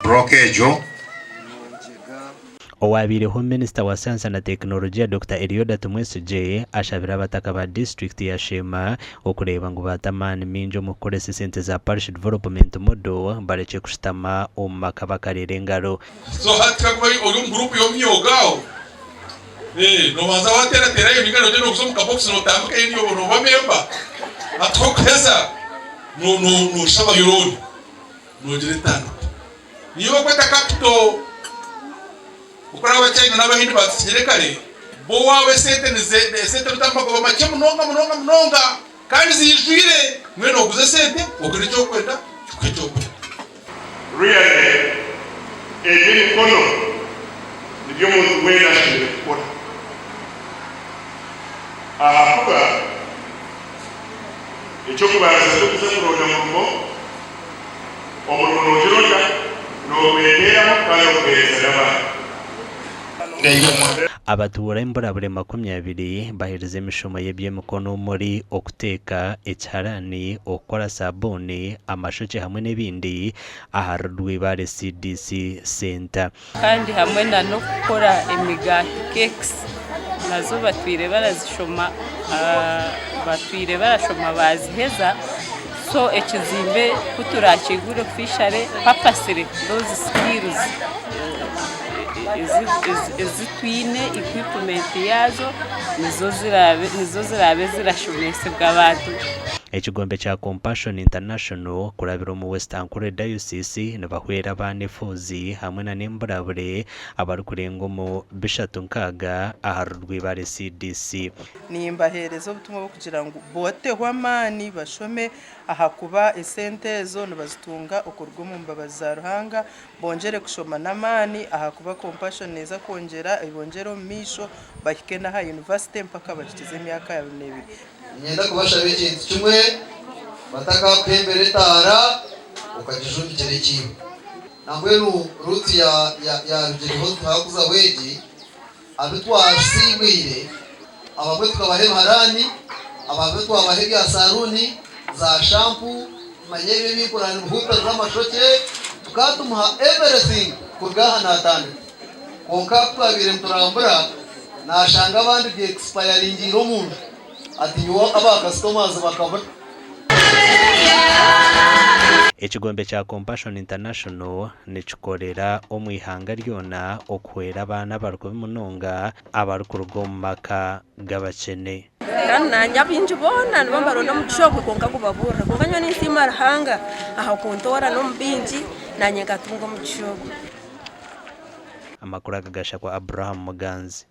blokejo. Owabireho Minister wa Science na Teknolojia Dr. Elioda Tumwesigye ashabira abataka ba district ya Shema okureba ngo batamani minjo mu kuresa sente za parish development model bareke kushitama omumaka bakarerengaro. So hatika kuba oyo group yo myogao no banza watera yo bingano no kusomuka box no tambuka yo no bamemba atokeza no shaba yoroni no diretano niyo kweta capital ukora abacyayi n'abahindi basigerekare bo wawe sente rutambako make munonga kandi ziyijwire mwe no guze sente ukuri cyo kwenda cyo really edini kono nibyo mu wenda shire kora ahakuba icyo kubaza cyo kuzakuronda mu omurimo n'okironda n'obwetera kandi obwetera n'abandi. Abatura imburabure 20 bahereza imishomo y'eby'emikono muri okuteka ekiharani okukora sabuni amashoke hamwe n'ebindi aha Rwibare CDC Center kandi hamwe no gukora emigati cakes nazo batwire barazishoma baziheza so ekizimbe kuturakigura officially papasire those skills izitwine equipment yazo nizo zirabe zirashomesebwa abantu. Ekigombe kya Compassion International kurabira mu Western Kure Diocese nabahwera banefuzi hamwe na nemburabure abari kurengo mu bishatu nkaga aha Rwibare CDC nimbahereza ubutumwa bwo kugira ngo boteho amani bashome aha kuba esente zo nabazitunga okurwo mu mbabazi za Ruhanga bongere kushoma namani aha kuba Compassion neza kongera ibongero misho bahike na ha university mpaka bakize imyaka ya 2 nyenda kubashabe ikintu kimwe bataka kwembere tara ukajijungi kirekiwe nangwenu ruti ya rugero twakuza weji abitwasimwire abamwe tukabahe harani abamwe twabahe ya saruni za shampoo manyebe bikorana buhuta z'amashoke tukatumuha everything kurgaha natande konka twabire mturambura nashanga abandi bye expiring iro muntu ati yo aba customers bakabona. Ekigombe kya Compassion International nikikorera omwihanga ryona okwera abana bariko bimunonga abarukurugomaka gabakene kandi nanya binji bona nibambarona mu kishoko konka kubabura konganywa n'isima Ruhanga aha kontora no mbinji nanye gatungo mu kishoko. Amakuru agagasha kwa Abraham Muganzi.